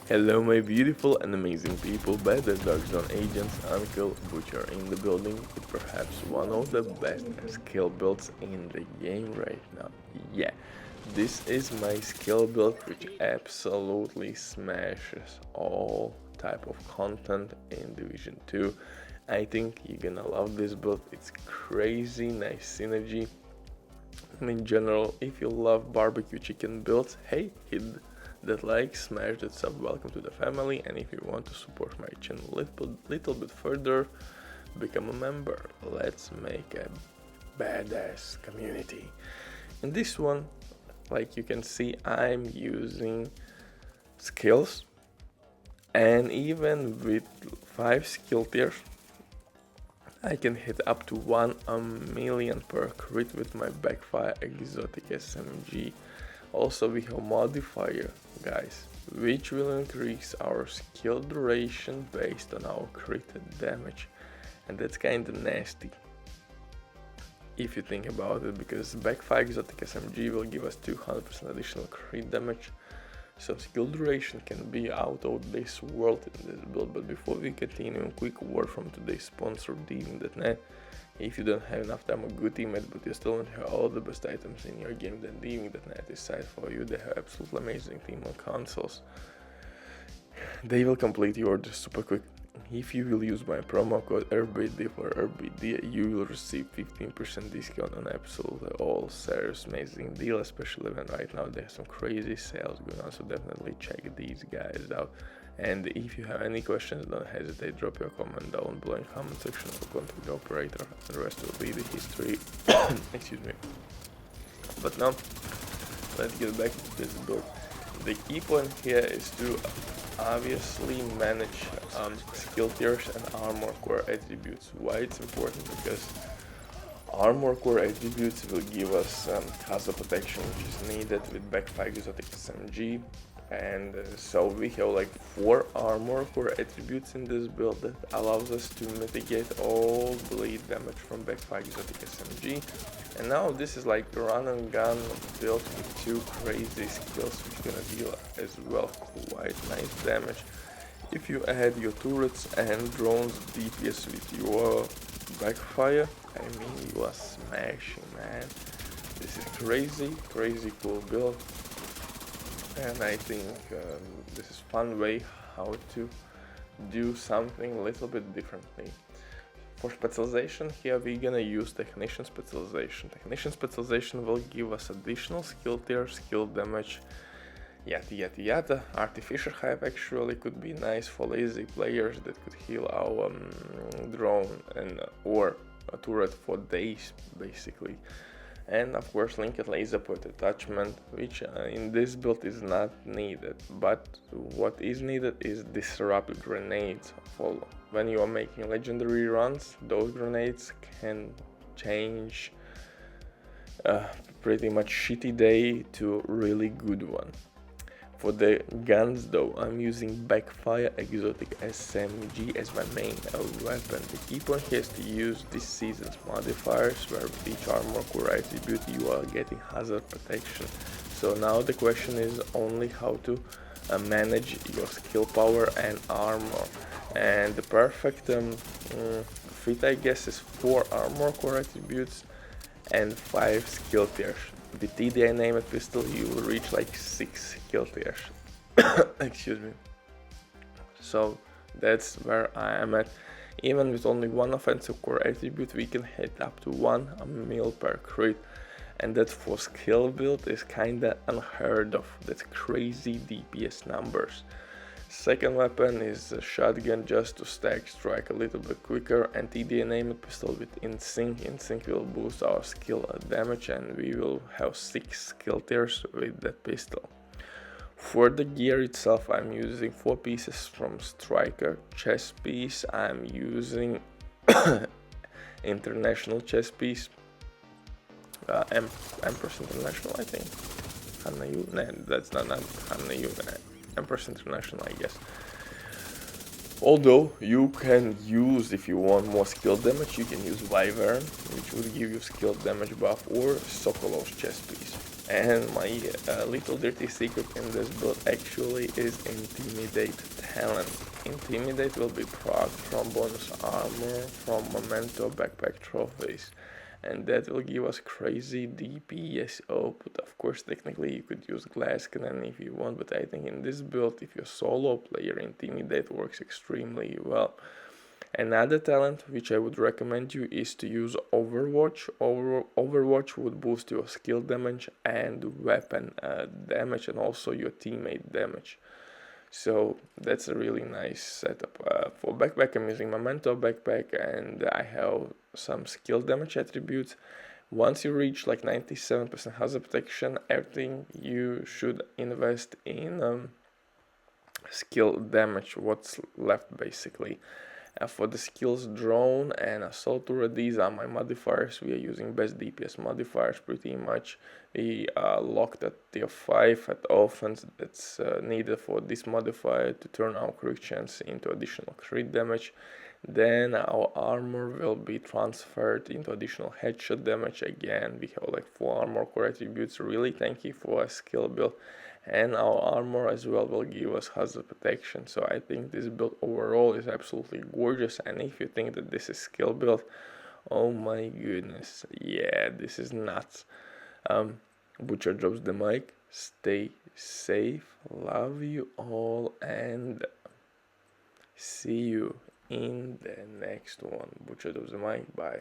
Hello my beautiful and amazing people, better dogs on agents, Uncle Butcher in the building with perhaps one of the best skill builds in the game right now. Yeah, this is my skill build which absolutely smashes all type of content in Division 2. I think you're gonna love this build, it's crazy nice synergy. And in general, if you love barbecue chicken builds, hey, hit that like, smash that sub, welcome to the family. And if you want to support my channel little bit further, become a member. Let's make a badass community. In this one, like you can see, I'm using skills, and even with 5 skill tiers I can hit up to 1 million per crit with my backfire exotic SMG. Also we have modifier, guys, which will increase our skill duration based on our crit damage, and that's kinda nasty if you think about it, because backfire exotic SMG will give us 200% additional crit damage, so skill duration can be out of this world in this build. But before we continue, a quick word from today's sponsor, Diving.net. If you don't have enough time, a good teammate, but you still want to have all the best items in your game, then Diving.net is site for you. They have absolutely amazing team on consoles. They will complete your order super quick. If you will use my promo code RBD for RBD, you will receive 15% discount on absolutely all serious amazing deal, especially when right now they have some crazy sales going on, so definitely check these guys out. And if you have any questions, don't hesitate, drop your comment down below in comment section or contact the operator, and the rest will be the history. Excuse me. But now, let's get back to this build. The key point here is to obviously manage skill tiers and armor core attributes. Why it's important? Because armor core attributes will give us hazard protection, which is needed with backfire exotic SMG, and so we have like 4 armor core attributes in this build that allows us to mitigate all bleed damage from backfire exotic SMG. And now this is like run and gun build with 2 crazy skills which are gonna deal as well quite nice damage. If you add your turrets and drones DPS with your backfire, I mean, you are smashing, man. This is crazy cool build, and I think this is fun way how to do something a little bit differently. For specialization, here we're gonna use technician specialization. Technician specialization will give us additional skill tier, skill damage, yada. Artificial hive actually could be nice for lazy players that could heal our drone and or a turret for days basically. And of course linked laser point attachment, which in this build is not needed, but what is needed is disrupt grenades. For when you are making legendary runs, those grenades can change pretty much shitty day to really good one. For the guns though, I'm using backfire exotic SMG as my main weapon. The key point here is to use this season's modifiers, where with each armor core attribute you are getting hazard protection. So now the question is only how to manage your skill power and armor. And the perfect fit, I guess, is 4 armor core attributes and 5 skill tiers. With TDI named pistol you will reach like 6 skill tiers. Excuse me. So that's where I am at. Even with only 1 offensive core attribute we can hit up to 1 mil per crit, and that for skill build is kinda unheard of. That's crazy DPS numbers. Second weapon is a shotgun, just to stack strike a little bit quicker, and TDA named pistol with InSync. InSync will boost our skill damage, and we will have 6 skill tiers with that pistol. For the gear itself, I'm using 4 pieces from Striker. Chest piece, I'm using international chest piece, Empress International, I think. Hanayu? Nah, that's not Hanayu. Empress International, I guess. Although you can use, if you want more skill damage, you can use Wyvern, which would give you skill damage buff, or Sokolov's chest piece. And my little dirty secret in this build actually is Intimidate talent. Intimidate will be proc from bonus armor, from memento backpack trophies, and that will give us crazy DPS output. Of course, technically you could use glass cannon if you want, but I think in this build, if you're solo player, Intimidate works extremely well. Another talent which I would recommend you is to use Overwatch. Overwatch would boost your skill damage and weapon damage, and also your teammate damage. So that's a really nice setup. For backpack, I'm using Memento backpack, and I have some skill damage attributes. Once you reach like 97% hazard protection, everything you should invest in skill damage, what's left basically. For the skills drone and assault turret, these are my modifiers. We are using best DPS modifiers pretty much. We locked at tier 5 at offense. That's needed for this modifier to turn our crit chance into additional crit damage. Then our armor will be transferred into additional headshot damage. Again, we have like 4 armor core attributes, really tanky for a skill build. And our armor as well will give us hazard protection. So I think this build overall is absolutely gorgeous, and if you think that this is skill build, oh my goodness, yeah, this is nuts. Butcher drops the mic. Stay safe, love you all, and see you in the next one. Butcher drops the mic. Bye.